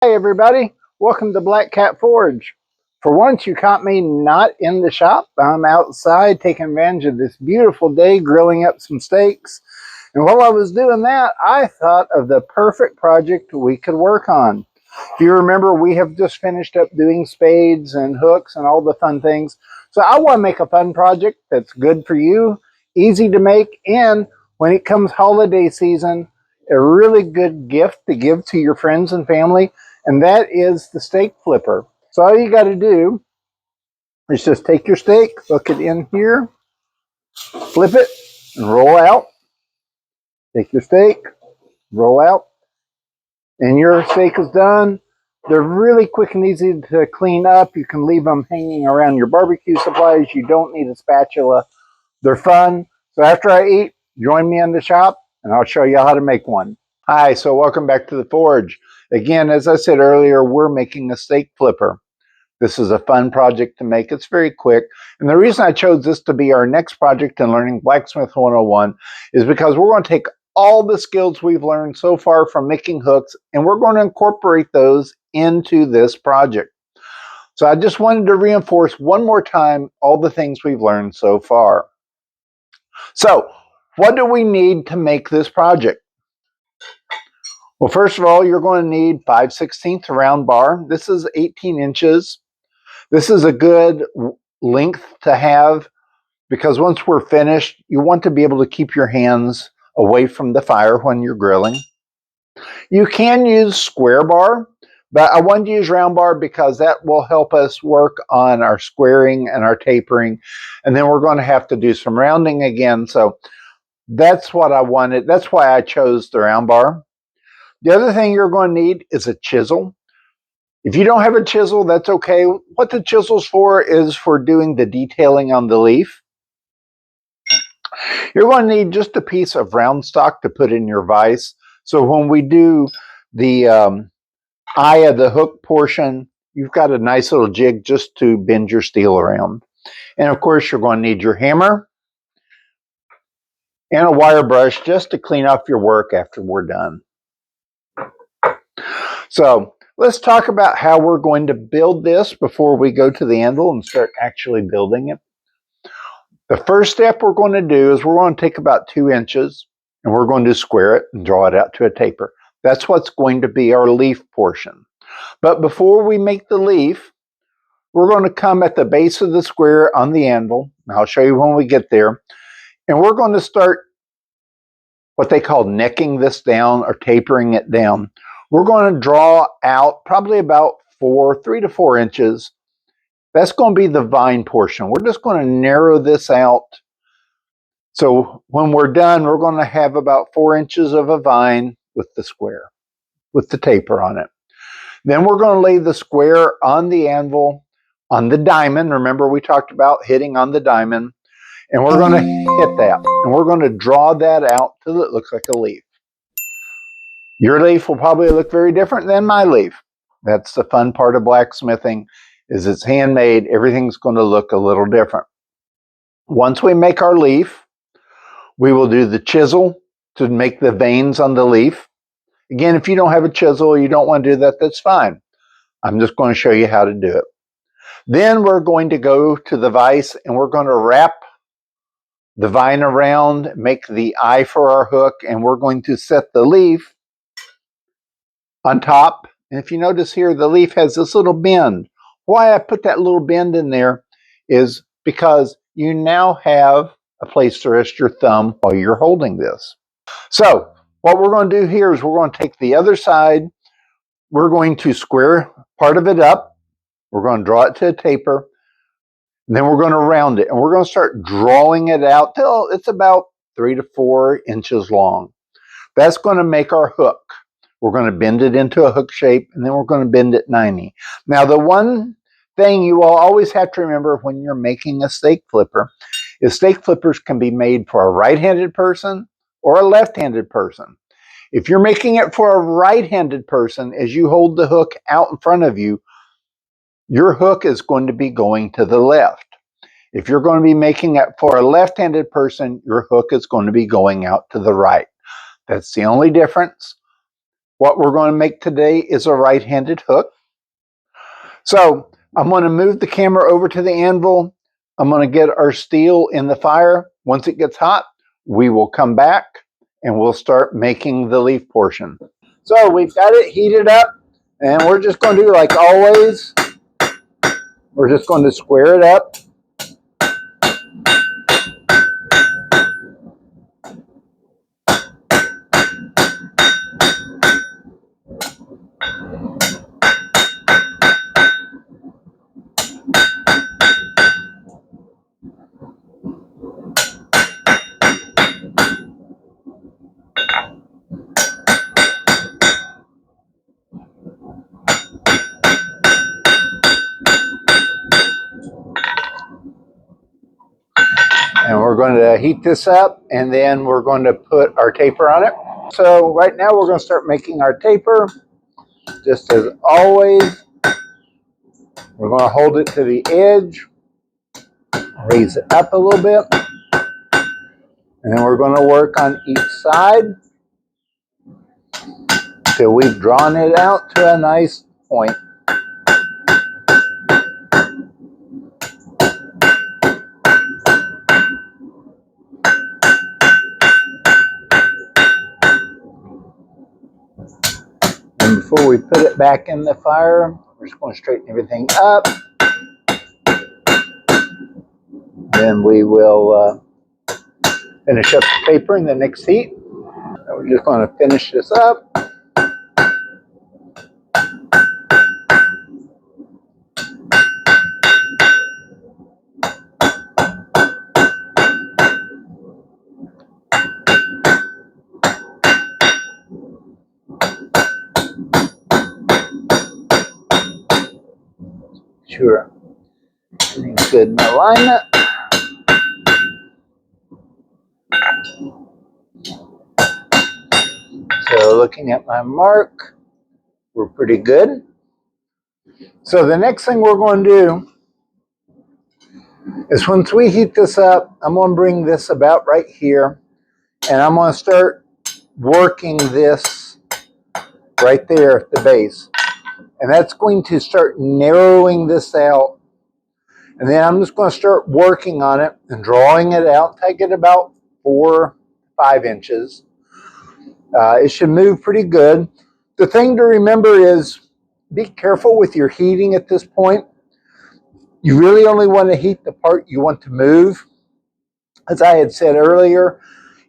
Hey everybody, welcome to Black Cat Forge. For once you caught me not in the shop. I'm outside taking advantage of this beautiful day grilling up some steaks. And while I was doing that, I thought of the perfect project we could work on. If you remember, we have just finished up doing spades and hooks and all the fun things. So I want to make a fun project that's good for you, easy to make, and when it comes holiday season, a really good gift to give to your friends and family, and that is the steak flipper. So all you got to do is just take your steak, hook it in here, flip it, and roll out. Take your steak, roll out, and your steak is done. They're really quick and easy to clean up. You can leave them hanging around your barbecue supplies. You don't need a spatula. They're fun. So after I eat, join me in the shop and I'll show you how to make one. Hi, so welcome back to the Forge. Again, as I said earlier, we're making a steak flipper. This is a fun project to make. It's very quick. And the reason I chose this to be our next project in learning Blacksmith 101 is because we're going to take all the skills we've learned so far from making hooks, and we're going to incorporate those into this project. So I just wanted to reinforce one more time all the things we've learned so far. So what do we need to make this project? Well, first of all, you're going to need 5/16 round bar. This is 18 inches. This is a good length to have because once we're finished, you want to be able to keep your hands away from the fire when you're grilling. You can use square bar, but I wanted to use round bar because that will help us work on our squaring and our tapering. And then we're going to have to do some rounding again. So that's what I wanted. That's why I chose the round bar. The other thing you're going to need is a chisel. If you don't have a chisel, that's okay. What the chisel's for is for doing the detailing on the leaf. You're going to need just a piece of round stock to put in your vise. So when we do the eye of the hook portion, you've got a nice little jig just to bend your steel around. And of course, you're going to need your hammer and a wire brush just to clean up your work after we're done. So let's talk about how we're going to build this before we go to the anvil and start actually building it. The first step we're going to do is we're going to take about 2 inches and we're going to square it and draw it out to a taper. That's what's going to be our leaf portion. But before we make the leaf, we're going to come at the base of the square on the anvil. I'll show you when we get there. And we're going to start what they call necking this down or tapering it down. We're going to draw out probably about 3 to 4 inches. That's going to be the vine portion. We're just going to narrow this out. So when we're done, we're going to have about 4 inches of a vine with the square, with the taper on it. Then we're going to lay the square on the anvil, on the diamond. Remember we talked about hitting on the diamond. And we're going to hit that. And we're going to draw that out till it looks like a leaf. Your leaf will probably look very different than my leaf. That's the fun part of blacksmithing, is it's handmade. Everything's going to look a little different. Once we make our leaf, we will do the chisel to make the veins on the leaf. Again, if you don't have a chisel, you don't want to do that, that's fine. I'm just going to show you how to do it. Then we're going to go to the vise and we're going to wrap the vine around, make the eye for our hook, and we're going to set the leaf on top. And if you notice here, the leaf has this little bend. Why I put that little bend in there is because you now have a place to rest your thumb while you're holding this. So what we're going to do here is we're going to take the other side. We're going to square part of it up. We're going to draw it to a taper. And then we're going to round it. And we're going to start drawing it out till it's about 3 to 4 inches long. That's going to make our hook. We're going to bend it into a hook shape, and then we're going to bend it 90. Now, the one thing you will always have to remember when you're making a steak flipper is steak flippers can be made for a right-handed person or a left-handed person. If you're making it for a right-handed person, as you hold the hook out in front of you, your hook is going to be going to the left. If you're going to be making it for a left-handed person, your hook is going to be going out to the right. That's the only difference. What we're going to make today is a right-handed hook. So I'm going to move the camera over to the anvil. I'm going to get our steel in the fire. Once it gets hot, we will come back and we'll start making the leaf portion. So we've got it heated up, and we're just going to do like always. We're just going to square it up. And we're going to heat this up, and then we're going to put our taper on it. So right now we're going to start making our taper. Just as always, we're going to hold it to the edge, raise it up a little bit, and then we're going to work on each side till we've drawn it out to a nice point. And before we put it back in the fire, we're just going to straighten everything up. Then we will finish up the paper in the next heat. So we're just going to finish this up. Sure, everything's good in alignment. So looking at my mark, we're pretty good. So the next thing we're going to do is once we heat this up, I'm going to bring this about right here, and I'm going to start working this right there at the base. And that's going to start narrowing this out. And then I'm just going to start working on it and drawing it out. Take it about 4 5 inches. It should move pretty good. The thing to remember is be careful with your heating at this point. You really only want to heat the part you want to move. As I had said earlier,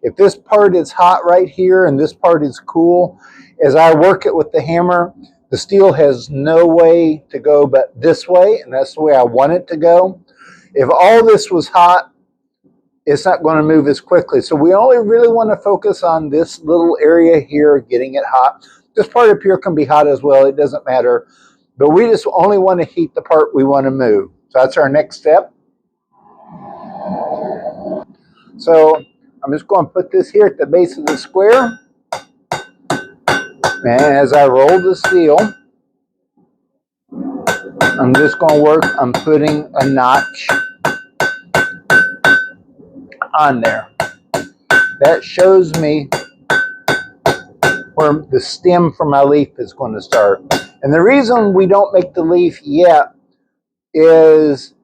if this part is hot right here and this part is cool, as I work it with the hammer, the steel has no way to go but this way, and that's the way I want it to go. If all this was hot, it's not going to move as quickly. So we only really want to focus on this little area here, getting it hot. This part up here can be hot as well. It doesn't matter. But we just only want to heat the part we want to move. So that's our next step. So I'm just going to put this here at the base of the square. And as I roll the steel, I'm just going to work on putting a notch on there. That shows me where the stem for my leaf is going to start. And the reason we don't make the leaf yet is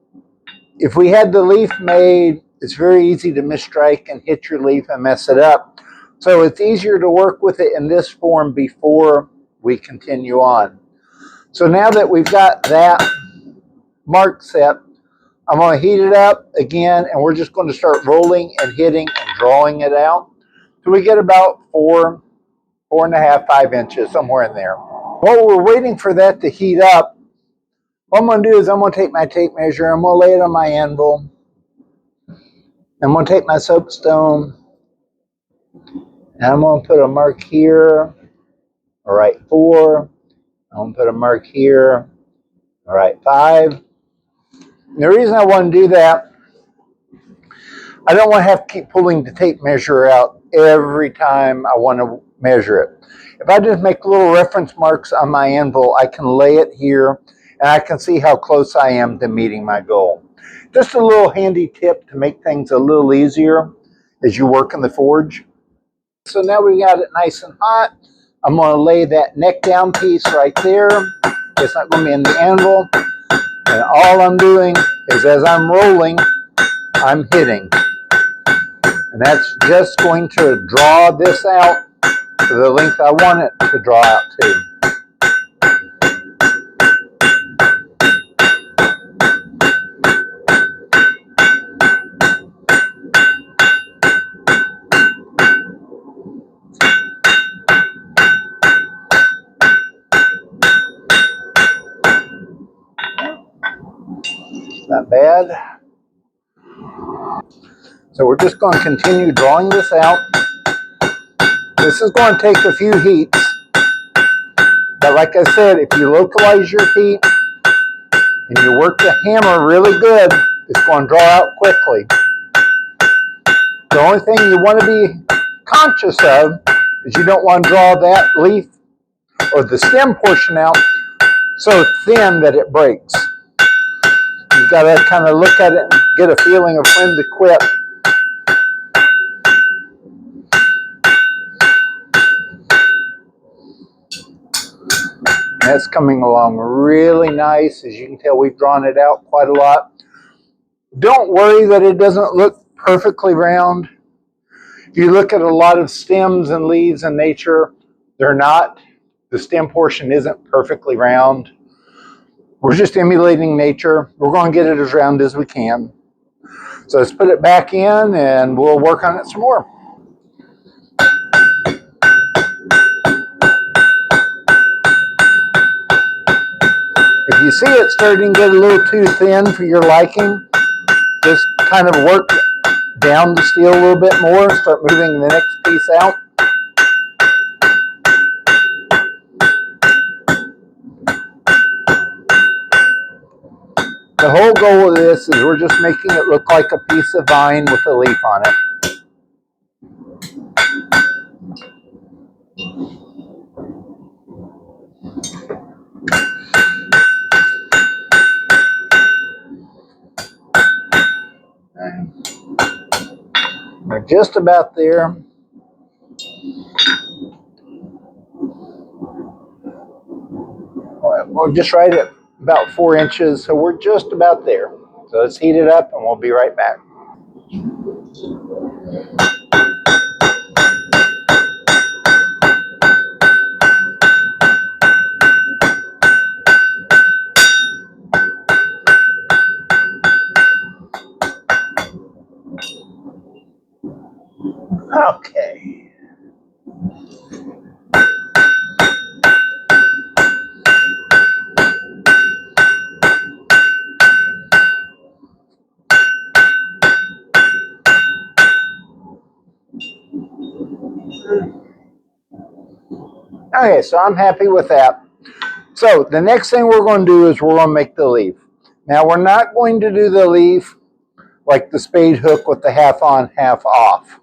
if we had the leaf made, it's very easy to misstrike and hit your leaf and mess it up. So it's easier to work with it in this form before we continue on. So now that we've got that mark set, I'm going to heat it up again, and we're just going to start rolling and hitting and drawing it out till we get about 4, 4.5, 5 inches, somewhere in there. While we're waiting for that to heat up, what I'm going to do is I'm going to take my tape measure, I'm going to lay it on my anvil. I'm going to take my soapstone, and I'm going to put a mark here, all right, 4. I'm going to put a mark here, all right, 5. And the reason I want to do that, I don't want to have to keep pulling the tape measure out every time I want to measure it. If I just make little reference marks on my anvil, I can lay it here, and I can see how close I am to meeting my goal. Just a little handy tip to make things a little easier as you work in the forge. So now we got it nice and hot. I'm going to lay that neck down piece right there. It's not going to be in the anvil. And all I'm doing is as I'm rolling, I'm hitting. And that's just going to draw this out to the length I want it to draw out to. Not bad. So we're just going to continue drawing this out. This is going to take a few heats. But like I said, if you localize your heat and you work the hammer really good, it's going to draw out quickly. The only thing you want to be conscious of is you don't want to draw that leaf or the stem portion out so thin that it breaks. You've got to kind of look at it and get a feeling of when to quit. That's coming along really nice. As you can tell, we've drawn it out quite a lot. Don't worry that it doesn't look perfectly round. If you look at a lot of stems and leaves in nature, they're not. The stem portion isn't perfectly round. We're just emulating nature. We're going to get it as round as we can. So let's put it back in and we'll work on it some more. If you see it starting to get a little too thin for your liking, just kind of work down the steel a little bit more and start moving the next piece out. The whole goal of this is we're just making it look like a piece of vine with a leaf on it. We're just about there. We're just right at about 4 inches, so we're just about there. So let's heat it up and we'll be right back. Okay. Okay, so I'm happy with that. So the next thing we're going to do is we're going to make the leaf. Now we're not going to do the leaf like the spade hook with the half on, half off.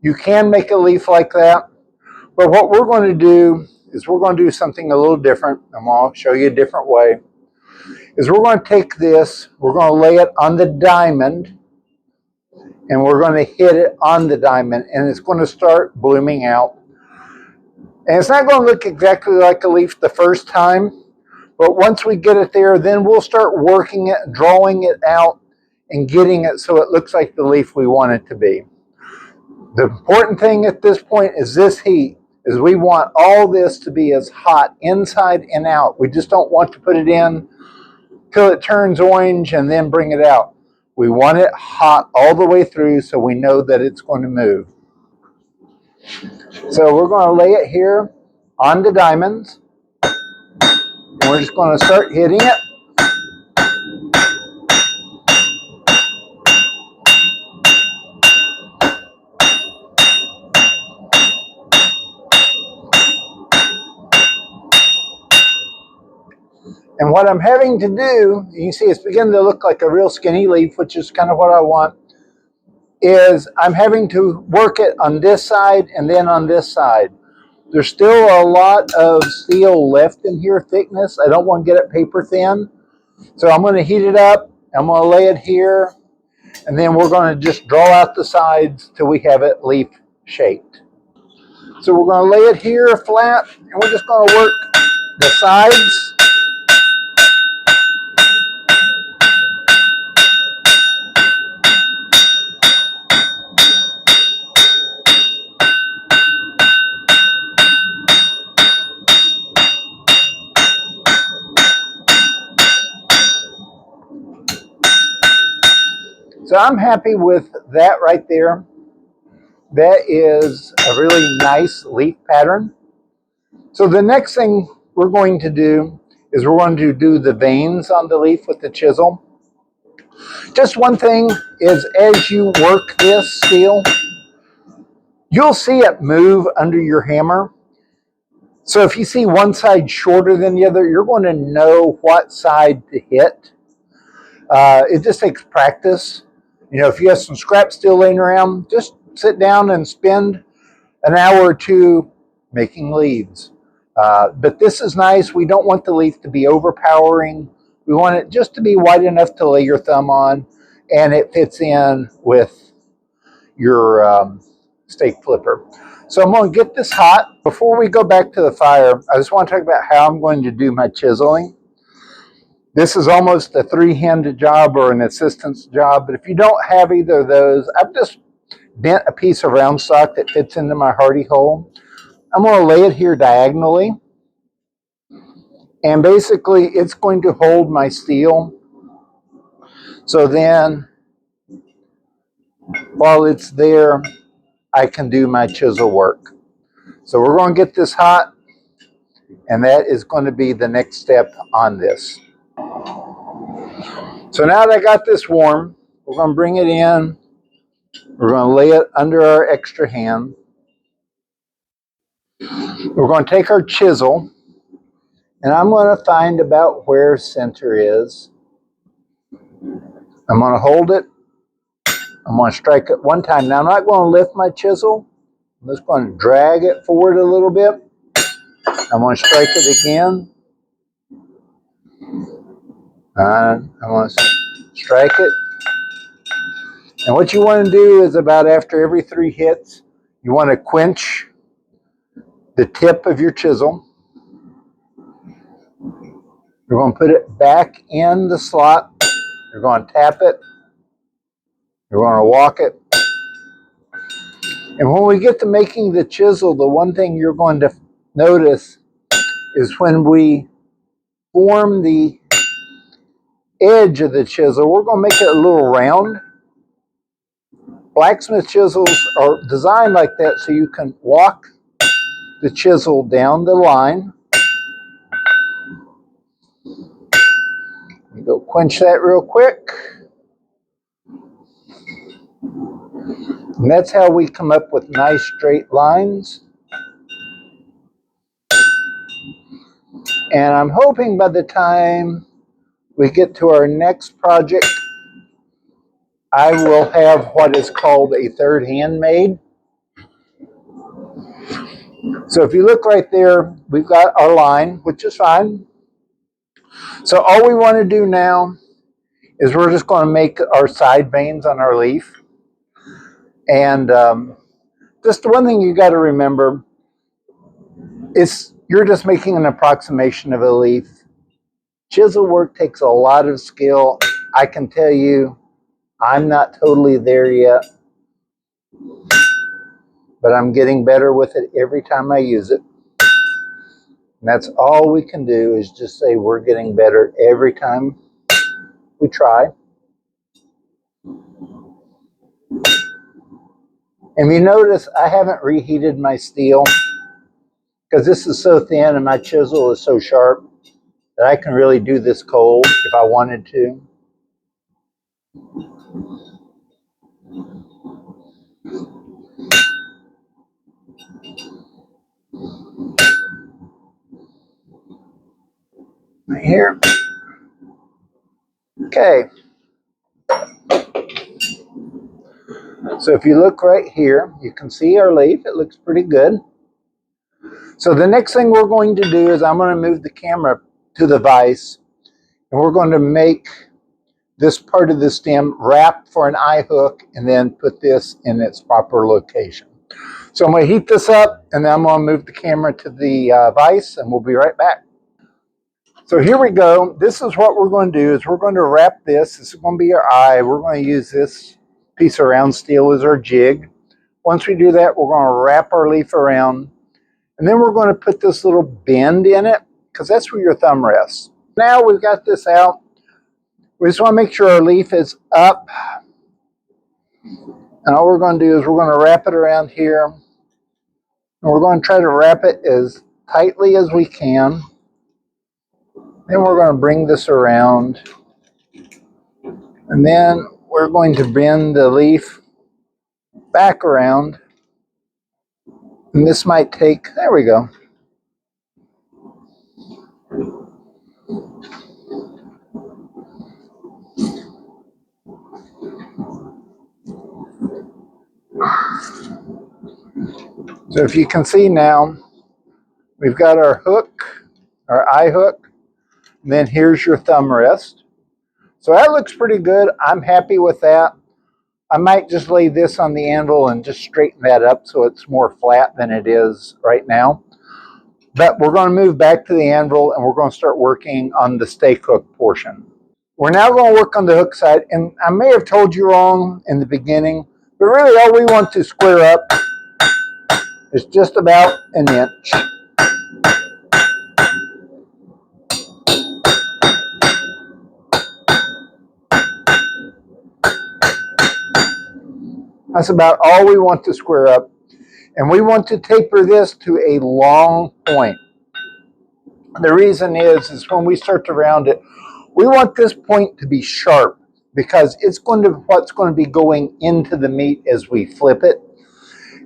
You can make a leaf like that, but what we're going to do is we're going to do something a little different, and I'll show you a different way. Is we're going to take this, we're going to lay it on the diamond, and we're going to hit it on the diamond, and it's going to start blooming out. And it's not going to look exactly like a leaf the first time, but once we get it there, then we'll start working it, drawing it out, and getting it so it looks like the leaf we want it to be. The important thing at this point is this heat, is we want all this to be as hot inside and out. We just don't want to put it in till it turns orange and then bring it out. We want it hot all the way through so we know that it's going to move. So we're going to lay it here on the diamonds. And we're just going to start hitting it. And what I'm having to do, you see it's beginning to look like a real skinny leaf, which is kind of what I want, is I'm having to work it on this side and then on this side. There's still a lot of steel left in here, thickness. I don't want to get it paper thin. So I'm going to heat it up. I'm going to lay it here. And then we're going to just draw out the sides till we have it leaf shaped. So we're going to lay it here flat, and we're just going to work the sides. So I'm happy with that right there. That is a really nice leaf pattern. So the next thing we're going to do is we're going to do the veins on the leaf with the chisel. Just one thing is, as you work this steel, you'll see it move under your hammer. So if you see one side shorter than the other, you're going to know what side to hit. It just takes practice. You know, if you have some scrap steel laying around, just sit down and spend an hour or two making leads. But this is nice. We don't want the leaf to be overpowering. We want it just to be wide enough to lay your thumb on, and it fits in with your steak flipper. So I'm going to get this hot. Before we go back to the fire, I just want to talk about how I'm going to do my chiseling. This is almost a three-handed job or an assistant's job, but if you don't have either of those, I've just bent a piece of round stock that fits into my hardy hole. I'm going to lay it here diagonally, and basically it's going to hold my steel. So then while it's there, I can do my chisel work. So we're going to get this hot, and that is going to be the next step on this. So now that I got this warm, we're going to bring it in. We're going to lay it under our extra hand. We're going to take our chisel, and I'm going to find about where center is. I'm going to hold it. I'm going to strike it one time. Now I'm not going to lift my chisel. I'm just going to drag it forward a little bit. I'm going to strike it again. I'm going to strike it. And what you want to do is about after every 3 hits, you want to quench the tip of your chisel. You're going to put it back in the slot. You're going to tap it. You're going to walk it. And when we get to making the chisel, the one thing you're going to notice is when we form the edge of the chisel, we're going to make it a little round. Blacksmith chisels are designed like that so you can walk the chisel down the line. You go quench that real quick. And that's how we come up with nice straight lines. And I'm hoping by the time we get to our next project, I will have what is called a third hand made. So if you look right there, we've got our line, which is fine. So all we want to do now is we're just going to make our side veins on our leaf. And just the one thing you got to remember is you're just making an approximation of a leaf. Chisel work takes a lot of skill. I can tell you, I'm not totally there yet, but I'm getting better with it every time I use it. And that's all we can do, is just say we're getting better every time we try. And you notice I haven't reheated my steel because this is so thin and my chisel is so sharp that I can really do this cold if I wanted to. Right here. Okay. So if you look right here, you can see our leaf. It looks pretty good. So the next thing we're going to do is I'm going to move the camera to the vise, and we're going to make this part of the stem wrap for an eye hook and then put this in its proper location. So I'm going to heat this up, and then I'm going to move the camera to the vise, and we'll be right back. So here we go. This is what we're going to do, is we're going to wrap this. This is going to be our eye. We're going to use this piece of round steel as our jig. Once we do that, we're going to wrap our leaf around, and then we're going to put this little bend in it, because that's where your thumb rests. Now we've got this out. We just want to make sure our leaf is up. And all we're going to do is we're going to wrap it around here. And we're going to try to wrap it as tightly as we can. Then we're going to bring this around. And then we're going to bend the leaf back around. And this might take, there we go. So if you can see now, we've got our hook, our eye hook. And then here's your thumb rest. So that looks pretty good. I'm happy with that. I might just lay this on the anvil and just straighten that up so it's more flat than it is right now. But we're going to move back to the anvil and we're going to start working on the stake hook portion. We're now going to work on the hook side, and I may have told you wrong in the beginning, but really all we want to square up is just about an inch. That's about all we want to square up. And we want to taper this to a long point. The reason is when we start to round it, we want this point to be sharp because it's what's going to be going into the meat as we flip it.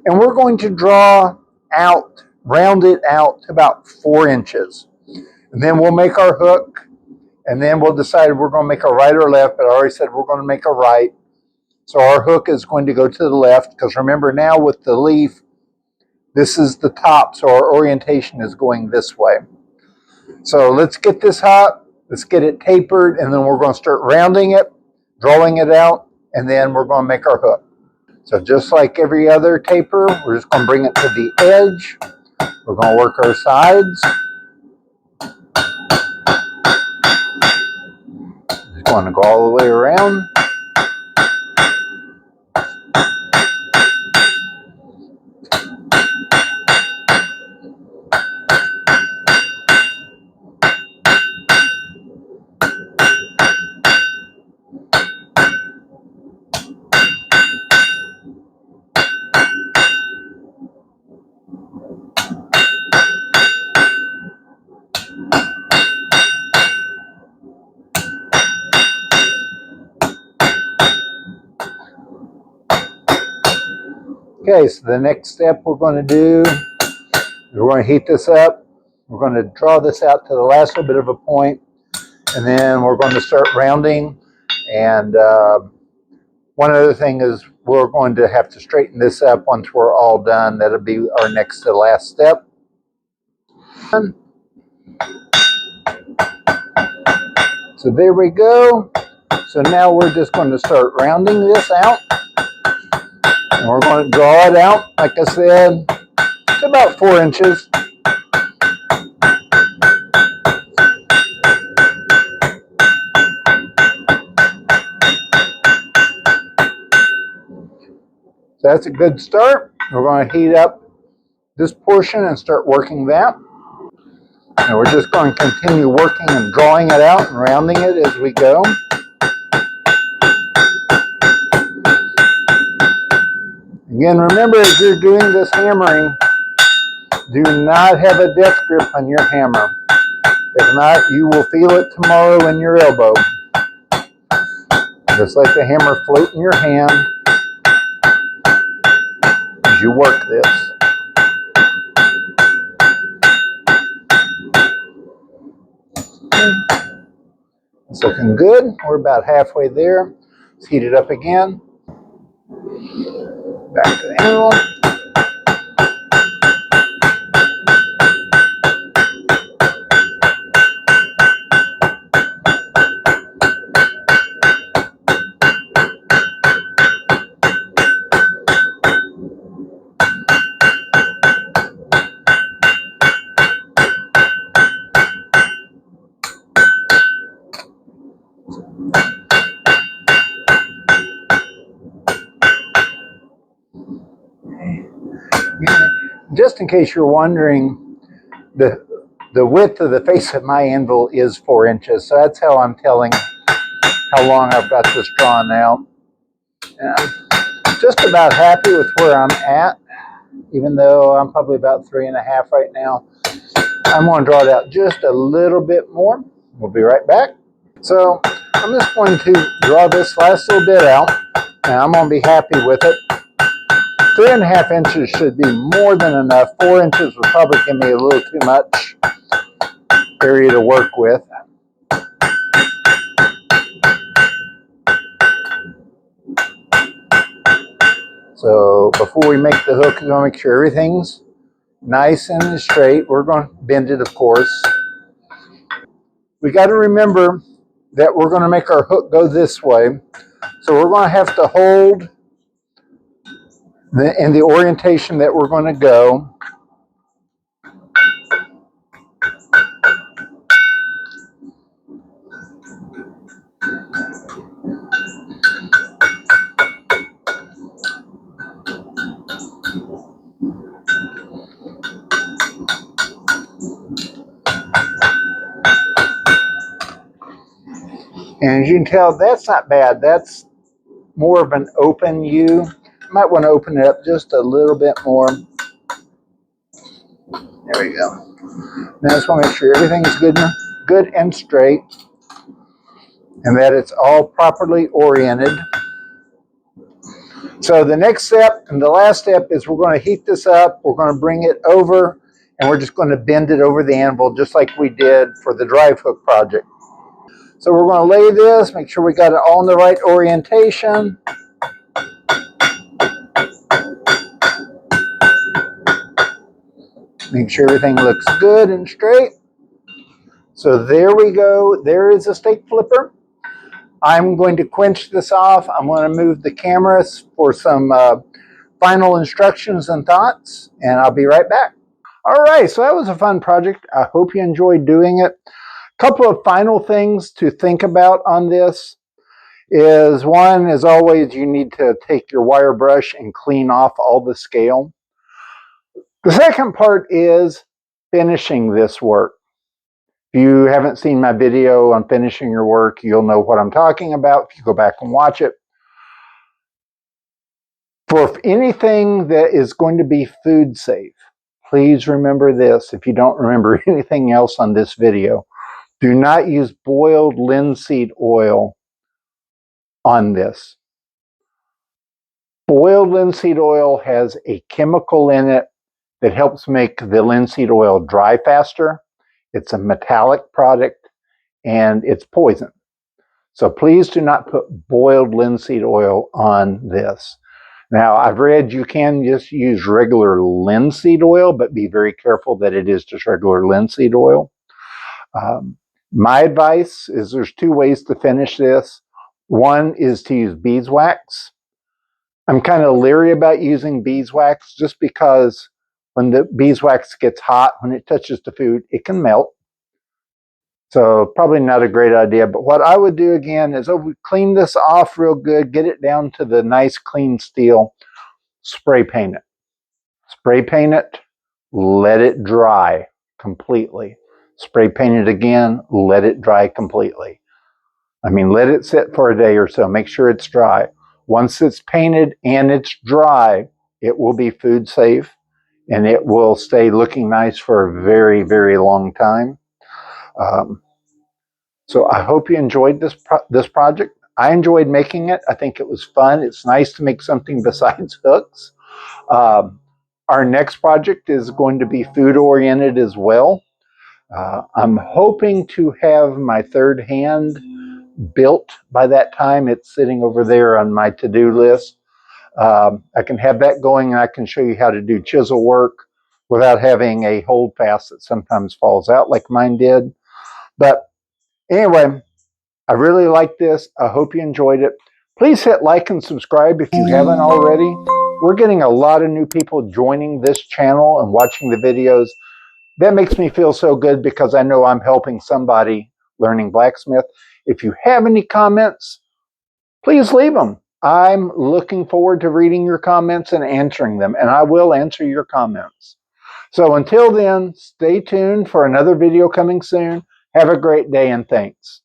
And we're going to draw out, round it out to about 4 inches. And then we'll make our hook, and then we'll decide if we're going to make a right or left, but I already said we're going to make a right. So our hook is going to go to the left, because remember now with the leaf, this is the top, so our orientation is going this way. So let's get this hot, let's get it tapered, and then we're going to start rounding it, drawing it out, and then we're going to make our hook. So just like every other taper, we're just going to bring it to the edge. We're going to work our sides. Just going to go all the way around. Okay, so the next step we're going to do is we're going to heat this up. We're going to draw this out to the last little bit of a point, and then we're going to start rounding. And one other thing is we're going to have to straighten this up once we're all done. That'll be our next to last step. So there we go. So now we're just going to start rounding this out. And we're going to draw it out, like I said, to about 4 inches. So that's a good start. We're going to heat up this portion and start working that. And we're just going to continue working and drawing it out and rounding it as we go. Again, remember, as you're doing this hammering, do not have a death grip on your hammer. If not, you will feel it tomorrow in your elbow. Just let the hammer float in your hand as you work this. It's looking good. We're about halfway there. Let's heat it up again. Back to the anvil. Just in case you're wondering, the width of the face of my anvil is 4 inches, so that's how I'm telling how long I've got this drawn out. And I'm just about happy with where I'm at, even though I'm probably about 3.5 right now. I'm going to draw it out just a little bit more. We'll be right back. So I'm just going to draw this last little bit out, and I'm going to be happy with it. 3.5 inches should be more than enough. 4 inches would probably give me a little too much area to work with. So before we make the hook, we're going to make sure everything's nice and straight. We're going to bend it, of course. We got to remember that we're going to make our hook go this way. So we're going to have to hold in the orientation that we're going to go. And as you can tell, that's not bad. That's more of an open U. You might want to open it up just a little bit more. There we go. Now I just want to make sure everything's good and straight, and that it's all properly oriented. So the next step and the last step is we're going to heat this up. We're going to bring it over, and we're just going to bend it over the anvil just like we did for the drive hook project. So we're going to lay this, make sure we got it all in the right orientation. Make sure everything looks good and straight. So there we go. There is a stake flipper. I'm going to quench this off. I'm going to move the cameras for some final instructions and thoughts, and I'll be right back. All right, so that was a fun project. I hope you enjoyed doing it. A couple of final things to think about on this is, one, as always, you need to take your wire brush and clean off all the scale. The second part is finishing this work. If you haven't seen my video on finishing your work, you'll know what I'm talking about if you go back and watch it. For anything that is going to be food safe, please remember this. If you don't remember anything else on this video, do not use boiled linseed oil on this. Boiled linseed oil has a chemical in it that helps make the linseed oil dry faster. It's a metallic product and it's poison. So please do not put boiled linseed oil on this. Now, I've read you can just use regular linseed oil, but be very careful that it is just regular linseed oil. My advice is there's 2 ways to finish this. One is to use beeswax. I'm kind of leery about using beeswax just because when the beeswax gets hot, when it touches the food, it can melt. So probably not a great idea. But what I would do again is clean this off real good, get it down to the nice clean steel, spray paint it. Spray paint it, let it dry completely. Spray paint it again, let it dry completely. I mean, let it sit for a day or so. Make sure it's dry. Once it's painted and it's dry, it will be food safe and it will stay looking nice for a very, very long time. So I hope you enjoyed this project. I enjoyed making it. I think it was fun. It's nice to make something besides hooks. Our next project is going to be food oriented as well. I'm hoping to have my third hand built by that time. It's sitting over there on my to-do list. I can have that going and I can show you how to do chisel work without having a hold fast that sometimes falls out like mine did. But anyway, I really like this. I hope you enjoyed it. Please hit like and subscribe if you haven't already. We're getting a lot of new people joining this channel and watching the videos. That makes me feel so good because I know I'm helping somebody learning blacksmith. If you have any comments, please leave them. I'm looking forward to reading your comments and answering them, and I will answer your comments. So until then, stay tuned for another video coming soon. Have a great day and thanks.